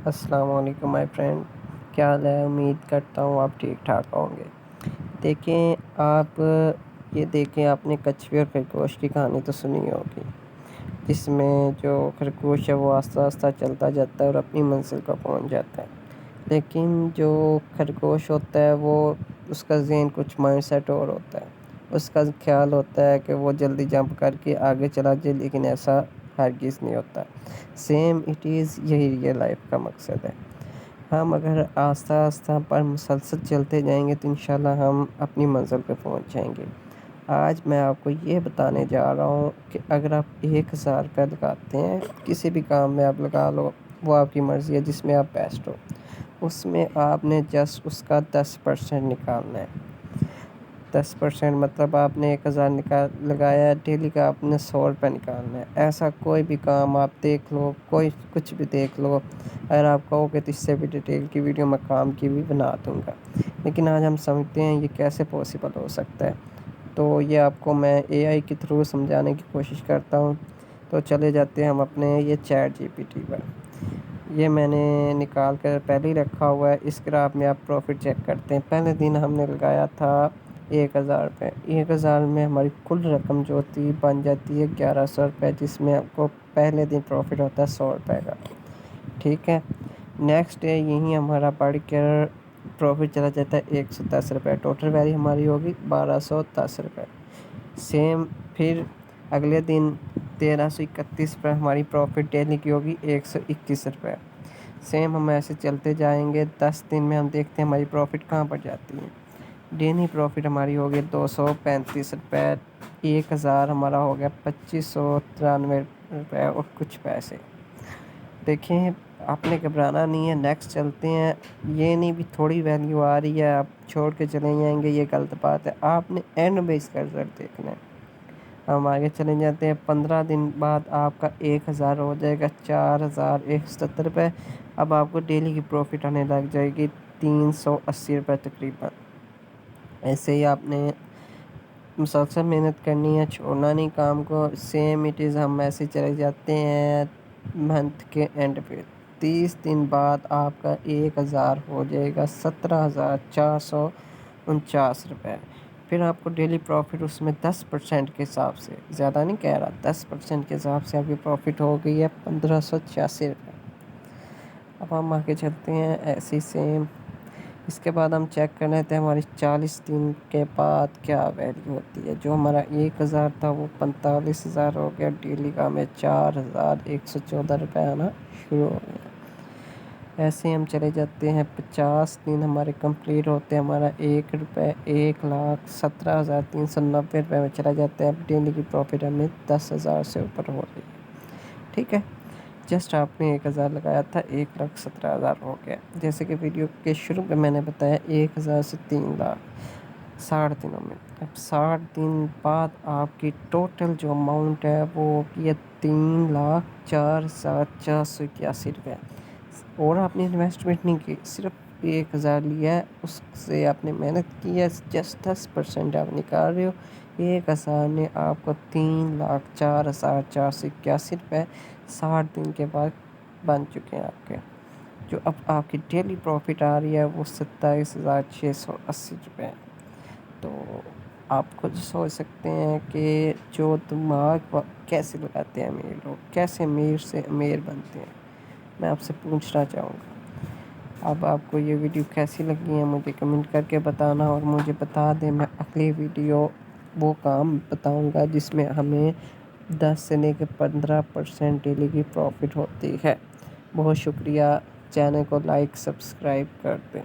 السلام علیکم my friend, کیا حال ہے؟ امید کرتا ہوں آپ ٹھیک ٹھاک ہوں گے۔ دیکھیں آپ نے کچھوے اور خرگوش کی کہانی تو سنی ہوگی، جس میں جو خرگوش ہے وہ آہستہ آہستہ چلتا جاتا ہے اور اپنی منزل کو پہنچ جاتا ہے، لیکن جو خرگوش ہوتا ہے وہ اس کا ذہن کچھ مائنڈ سیٹ اور ہوتا ہے۔ اس کا خیال ہوتا ہے کہ وہ جلدی جمپ کر کے آگے چلا جائے، لیکن ایسا ہرگز نہیں ہوتا۔ سیم اٹ از، یہی ریئل لائف کا مقصد ہے۔ ہم اگر آہستہ آہستہ پر مسلسل چلتے جائیں گے تو انشاءاللہ ہم اپنی منزل پہ پہنچ جائیں گے۔ آج میں آپ کو یہ بتانے جا رہا ہوں کہ اگر آپ 1000 روپے لگاتے ہیں، کسی بھی کام میں آپ لگا لو، وہ آپ کی مرضی ہے، جس میں آپ بیسٹ ہو، اس میں آپ نے جسٹ اس کا 10% نکالنا ہے۔ 10% مطلب آپ نے 1000 لگایا ہے، ڈیلی کا آپ نے 100 روپے نکالنا ہے۔ ایسا کوئی بھی کام آپ دیکھ لو، کچھ بھی دیکھ لو، اگر آپ کہو کہ اس سے بھی ڈیٹیل کی ویڈیو میں کام کی بھی بنا دوں گا، لیکن آج ہم سمجھتے ہیں یہ کیسے پاسبل ہو سکتا ہے۔ تو یہ آپ کو میں اے آئی کے تھرو سمجھانے کی کوشش کرتا ہوں۔ تو چلے جاتے ہیں ہم اپنے یہ چیٹ جی پی ٹی پر۔ یہ میں نے نکال کر پہلے ہی رکھا ہوا ہے، اس گراف میں آپ پروفٹ چیک کرتے ہیں۔ پہلے دن ہم نے لگایا تھا 1000 روپے، 1000 میں ہماری کل رقم جو ہوتی بن جاتی ہے 1100 روپے، جس میں آپ کو پہلے دن پروفٹ ہوتا ہے 100 روپے کا، ٹھیک ہے۔ نیکسٹ ڈے یہیں ہمارا بڑھ کر پروفٹ چلا جاتا ہے 110 روپے، ٹوٹل ویلیو ہماری ہوگی 1210 روپے۔ سیم پھر اگلے دن 1331 پر ہماری پروفٹ ڈیلی کی ہوگی 121 روپے۔ سیم ہم ایسے چلتے جائیں گے، 10 دن میں ہم دیکھتے ہیں ہماری پروفٹ کہاں پر جاتی ہے۔ ڈیلی پروفٹ ہماری ہوگی 235 روپے، 1000 ہمارا ہو گیا 2593 روپے اور کچھ پیسے۔ دیکھیں، آپ نے گھبرانا نہیں ہے، نیکسٹ چلتے ہیں۔ یہ نہیں بھی تھوڑی ویلیو آ رہی ہے آپ چھوڑ کے چلے جائیں گے، یہ غلط بات ہے۔ آپ نے اینڈ میں اس کا رزلٹ دیکھنا ہے۔ ہم آگے چلے جاتے ہیں، 15 دن بعد آپ کا 1000 ہو جائے گا 4170 روپے۔ اب آپ کو ڈیلی کی پروفٹ آنے لگ جائے گی 380 روپے تقریباً۔ ایسے ہی آپ نے مسلسل محنت کرنی ہے، چھوڑنا نہیں کام کو۔ سیم اٹ از، ہم ایسے چلے جاتے ہیں منتھ کے اینڈ پہ۔ 30 دن بعد آپ کا 1000 ہو جائے گا 17449 روپے۔ پھر آپ کو ڈیلی پروفٹ اس میں 10% کے حساب سے، زیادہ نہیں کہہ رہا، 10% کے حساب سے آپ کی پروفٹ ہو گئی ہے 1586 روپے۔ اب ہم آگے چلتے ہیں ایسی سیم۔ اس کے بعد ہم چیک کر لیتے ہیں ہماری 40 دن کے بعد کیا ویلیو ہوتی ہے۔ جو ہمارا 1000 تھا وہ 45000 ہو گیا، ڈیلی کا ہمیں 4114 روپے آنا شروع ہو گیا۔ ایسے ہم چلے جاتے ہیں، 50 دن ہمارے کمپلیٹ ہوتے ہیں، ہمارا 1 روپے 1,17,390 روپے میں چلا جاتا ہے۔ اب ڈیلی کی پروفٹ ہمیں 10,000 سے اوپر ہو رہی ہے، ٹھیک ہے۔ جسٹ آپ نے 1000 لگایا تھا، 1,17,000 ہو گیا۔ جیسے کہ ویڈیو کے شروع میں میں نے بتایا 1000 سے 3 لاکھ 60 دنوں میں۔ اب 60 دن بعد آپ کی ٹوٹل جو اماؤنٹ ہے وہ ہوگی 3,04,481 روپے۔ اور آپ نے انویسٹمنٹ نہیں کی، صرف 1000 لیا ہے، اس سے آپ نے محنت کی ہے، جسٹ 10% آپ نکال رہے ہو۔ 1000 نے آپ کو 3,04,481 روپے 60 دن کے بعد بن چکے ہیں آپ کے۔ جو اب آپ کی ڈیلی پروفٹ آ رہی ہے وہ 27,680 روپے۔ تو آپ خود سوچ سکتے ہیں کہ جو دماغ کیسے لگاتے ہیں امیر لوگ، کیسے امیر سے امیر بنتے ہیں، میں آپ سے پوچھنا چاہوں گا۔ اب آپ کو یہ ویڈیو کیسی لگی ہے مجھے کمنٹ کر کے بتانا، اور مجھے بتا دیں، میں اگلی ویڈیو وہ کام بتاؤں گا جس میں ہمیں 10 سے لے کے 15% ڈیلی کی پروفٹ ہوتی ہے۔ بہت شکریہ، چینل کو لائک سبسکرائب کر دیں۔